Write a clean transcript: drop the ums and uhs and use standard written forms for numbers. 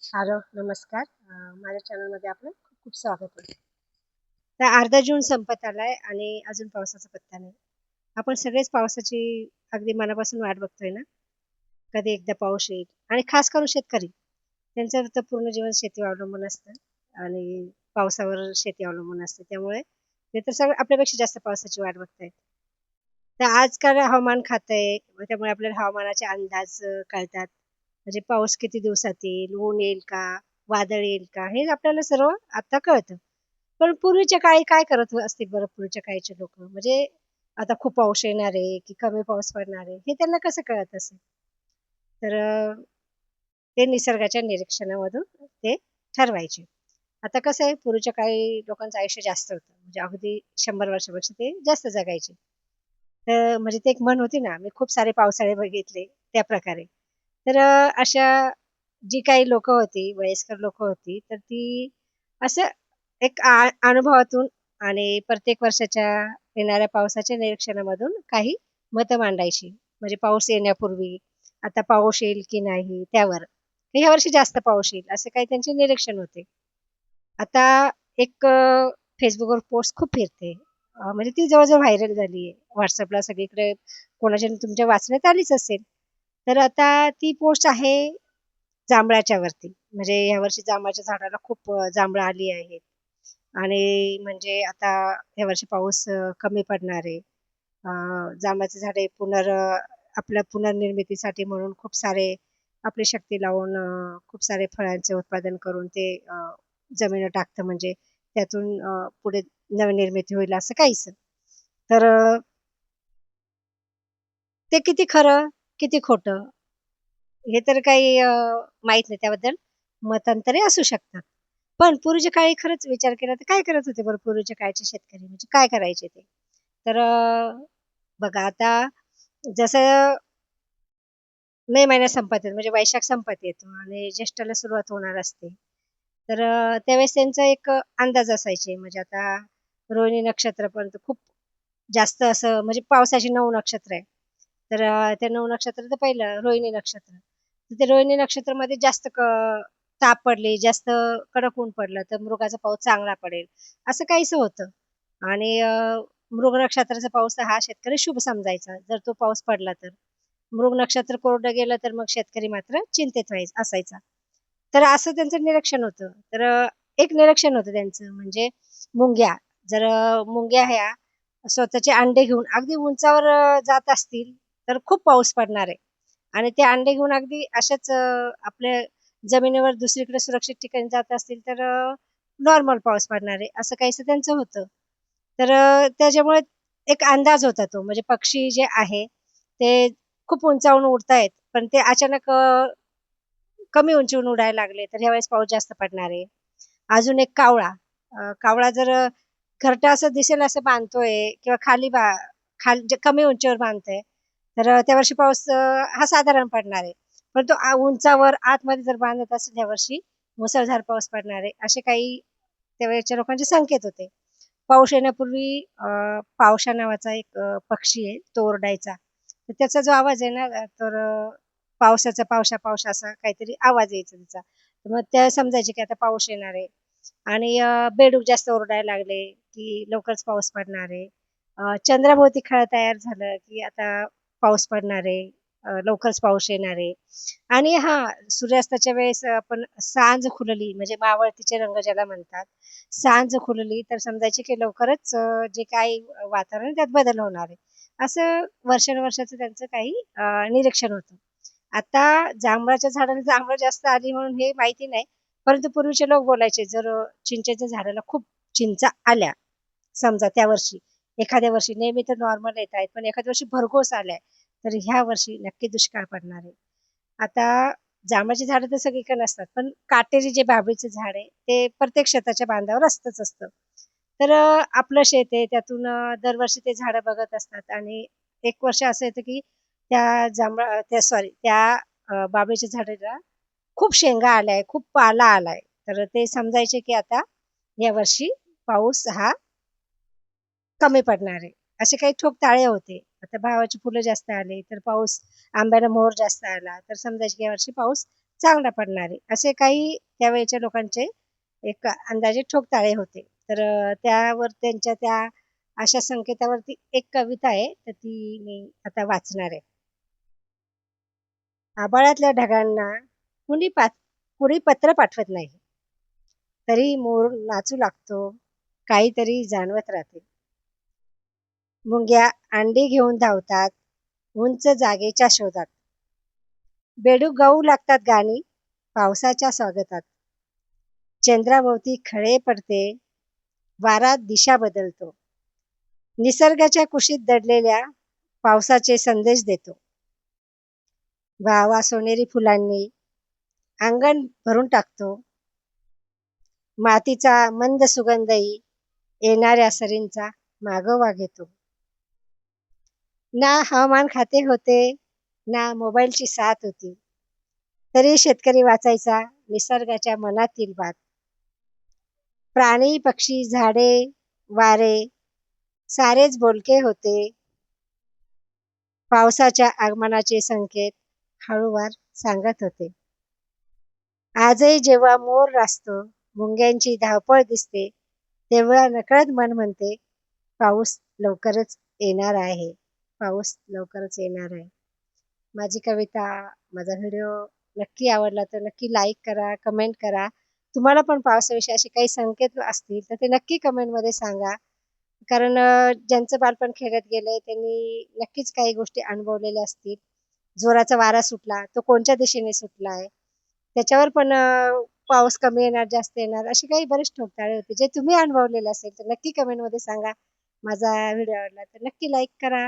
Hello, नमस्कार. माझ्या चॅनलमध्ये आपलं खूप खूप स्वागत आहे. तर अर्धा जून संपत आलाय आणि अजून पावसाचा पत्ता नाही. आपण सगळेच पावसाची अगदी मनापासून वाट बघतोय ना. कधी एकदा पाऊस येईल आणि खास करून शेतकरी. त्यांचं तर पूर्ण जीवन शेतीवर अवलंबून असतं आणि पावसावर शेती अवलंबून असते. त्यामुळे ते तर सगळं आपल्यापेक्षा जास्त पावसाची वाट बघतायत. तर आजकाल हवामान खातं आहे, त्यामुळे आपल्याला हवामानाचे अंदाज कळतात. म्हणजे पाऊस किती दिवसात येईल, ऊन येईल का, वादळ येईल का, हे आपल्याला सर्व आता कळतं. पण पूर्वीच्या काळी काय करत असतील बरं पूर्वीच्या काळीचे लोकं? म्हणजे आता खूप पाऊस येणार आहे, की कमी पाऊस पडणार आहे, हे त्यांना कसं कळत असेल? तर ते निसर्गाच्या निरीक्षणामधून ते ठरवायचे. आता कसं आहे, पूर्वीच्या काळी लोकांचं आयुष्य जास्त होतं. म्हणजे अगदी 100 वर्षापेक्षा ते जास्त जगायचे. तर म्हणजे ते एक म्हण होती ना, मी खूप सारे पावसाळे बघितले, त्या प्रकारे. तर अशा जी काही लोकं होती, वयस्कर लोकं होती, तर ती असं एक अनुभवातून आणि प्रत्येक वर्षाच्या येणाऱ्या पावसाच्या निरीक्षणामधून काही मतं मांडायची. म्हणजे पाऊस येण्यापूर्वी, आता पाऊस येईल की नाही त्यावर. ह्या वर्षी जास्त पाऊस येईल, असे काही त्यांचे निरीक्षण होते. आता एक Facebookवर पोस्ट खूप फिरते. म्हणजे ती जवळ-जवळ व्हायरल झाली आहे. WhatsAppला सगळीकडे कोणाच्या न तुमच्या वाचण्यात आलीच असेल. तर आता ती पोस्ट आहे जांभळाच्या वरती. म्हणजे यावर्षी जांभळाच्या झाडाला खूप जांभळं आली आहेत आणि म्हणजे आता यावर्षी पाऊस कमी पडणार आहे. जांभळाचे झाडे आपल्या पुनर्निर्मितीसाठी म्हणून खूप सारे आपली शक्ती लावून खूप सारे फळांचे उत्पादन करून ते जमिनीवर टाकतं म्हणजे त्यातून पुढे नवनिर्मिती होईल असं काहीसं. तर ते किती खरं, किती खोटं हे तर काही माहीत नाही. त्याबद्दल मतांतरे असू शकतात. पण पूर्वीच्या काळी खरंच विचार केला तर काय करत होते बरं पूर्वीच्या काळचे शेतकरी म्हणजे काय करायचे ते? तर बघा आता जसं मे महिना संपत येतो म्हणजे वैशाख संपत येतो आणि ज्येष्ठाला सुरुवात होणार असते. तर त्यावेळेस त्यांचा एक अंदाज असायचे म्हणजे आता रोहिणी नक्षत्रापर्यंत खूप जास्त असं म्हणजे पावसाची 9 नक्षत्र आहे. तर त्या 9 नक्षत्राचं पहिलं रोहिणी नक्षत्र. तर ते रोहिणी नक्षत्रामध्ये जास्त ताप पडली, जास्त कडक ऊन पडलं, तर मृगाचा पाऊस चांगला पडेल, असं काहीसं होतं. आणि मृग नक्षत्राचा पाऊस हा शेतकरी शुभ समजायचा, जर तो पाऊस पडला तर. मृग नक्षत्र कोरडं गेलं, तर मग शेतकरी मात्र चिंतेत असायचा. तर असं त्यांचं निरीक्षण होतं. तर एक निरीक्षण होतं त्यांचं म्हणजे मुंग्या. जर मुंग्या ह्या स्वतःचे अंडे घेऊन अगदी उंचावर जात असतील, तर खूप पाऊस पडणार आहे. आणि ते अंडे घेऊन अगदी अशाच आपल्या जमिनीवर दुसरीकडे सुरक्षित ठिकाणी जात असतील, तर नॉर्मल पाऊस पडणार आहे, असं काहीसं त्यांचं होतं. तर त्याच्यामुळे एक अंदाज होता तो. म्हणजे पक्षी जे आहे, ते खूप उंचावून उडतायत, पण ते अचानक कमी उंचीवरून उडायला लागले, तर ह्यावेळेस पाऊस जास्त पडणार आहे. अजून एक कावळा. कावळा जर घरटं असं दिसेल असं बांधतोय किंवा खाली जे कमी उंचीवर बांधतोय, तर त्यावर्षी पाऊस हा साधारण पडणार आहे. पण तो उंचावर आतमध्ये जर बांधत असेल यावर्षी मुसळधार पाऊस पडणार आहे, असे काही त्यावेळेच्या लोकांचे संकेत होते. पाऊस येण्यापूर्वी पावशा नावाचा एक पक्षी आहे, तो ओरडायचा. तर त्याचा जो आवाज आहे ना, तर पावसाचा पावसा, पावसा असा काहीतरी आवाज यायचा त्याचा. तर मग ते समजायचे की आता पाऊस येणार आहे. आणि बेडूक जास्त ओरडायला लागले, की लवकरच पाऊस पडणार आहे. चंद्राभोवती खळं तयार झालं, की आता पाऊस पडणार आहे. लवकरच पाऊस येणार आहे. आणि हां, सूर्यास्ताच्या वेळेस आपण सांज खुलली म्हणजे मावळतीचे रंग ज्याला म्हणतात. सांज खुलली तर समजायचे की लवकरच जे काही वातावरण आहे त्यात बदल होणार आहे. असं वर्षानुवर्षाचं त्यांचं काही निरीक्षण होतं. आता जांभळाच्या झाडाला जांभळं जास्त आली म्हणून हे माहिती नाही. परंतु पूर्वीचे लोक बोलायचे जर चिंचेच्या झाडाला खूप चिंचा आल्या, समजा त्या वर्षी, एखाद्या वर्षी नेहमी तर नॉर्मल येतायत, पण एखाद्या वर्षी भरघोस आल्या, तर ह्या वर्षी नक्की दुष्काळ पडणार आहे. आता जांभळाची झाडं तर सगळीकडे नसतात, पण काटेरी जे बाभळीचं झाड आहे, ते प्रत्येक शेताच्या बांधावर असतंच असतं. तर आपलं शेत आहे त्यातून दरवर्षी ते झाडं बघत असतात आणि एक वर्ष असं येतं, की त्या बाभळीच्या झाडाला खूप शेंगा आल्याय, खूप पाला आलाय. तर ते समजायचे, की आता यावर्षी पाऊस हा कमी पडणार आहे. असे काही ठोकताळे होते. आता भावाची फुलं जास्त आले, तर आंब्याला मोहर जास्त आला, तर समजायचे की यावर्षी पाऊस चांगला पडणार आहे. असे काही त्यावेळच्या लोकांचे एक अंदाजे ठोकताळे होते. तर त्यावर त्यांच्या त्या अशा संकेतावरती एक कविता आहे, तर ती मी आता वाचणार आहे. आभाळातल्या ढगांना कुणी पत्र पाठवत नाही, तरी मोर नाचू लागतो, काहीतरी जाणवत राहते. मुंग्या अंडी घेऊन धावतात उंच जागेच्या शोधात. बेडूक गाऊ लागतात गाणी पावसाच्या स्वागतात. चंद्राभोवती खळे पडते, वारा दिशा बदलतो. निसर्गाच्या कुशीत दडलेल्या पावसाचे संदेश देतो. वावा सोनेरी फुलांनी अंगण भरून टाकतो. मातीचा मंद सुगंधही येणाऱ्या सरींचा मागोवा घेतो. ना हवामान खाते होते, ना मोबाईलची साथ होती, तरी शेतकरी वाचायचा निसर्गाच्या मनातील बात. प्राणी पक्षी झाडे वारे सारेच बोलके होते. पावसाच्या आगमनाचे संकेत हळूवार सांगत होते. आजही जेव्हा मोर रास्ततो, मुंग्यांची धावपळ दिसते, तेव्हा नकळत मन म्हणते, पाऊस लवकरच येणार आहे. पाऊस लवकरच येणार आहे. माझी कविता, माझा व्हिडिओ नक्की आवडला तर नक्की लाईक करा, कमेंट करा. तुम्हाला पण पावसाविषयी असे काही संकेत असतील तर ते नक्की कमेंटमध्ये सांगा. कारण ज्यांचं बालपण खेड्यात गेलंय त्यांनी नक्कीच काही गोष्टी अनुभवलेल्या असतील. जोराचा वारा सुटला, तो कोणत्या दिशेने सुटलाय? त्याच्यावर पण पाऊस कमी येणार, जास्त येणार, असे काही बरेच ठोकताळे होते. जे तुम्ही अनुभवलेले असेल तर नक्की कमेंटमध्ये सांगा. माझा व्हिडिओ आवडला तर नक्की लाईक करा.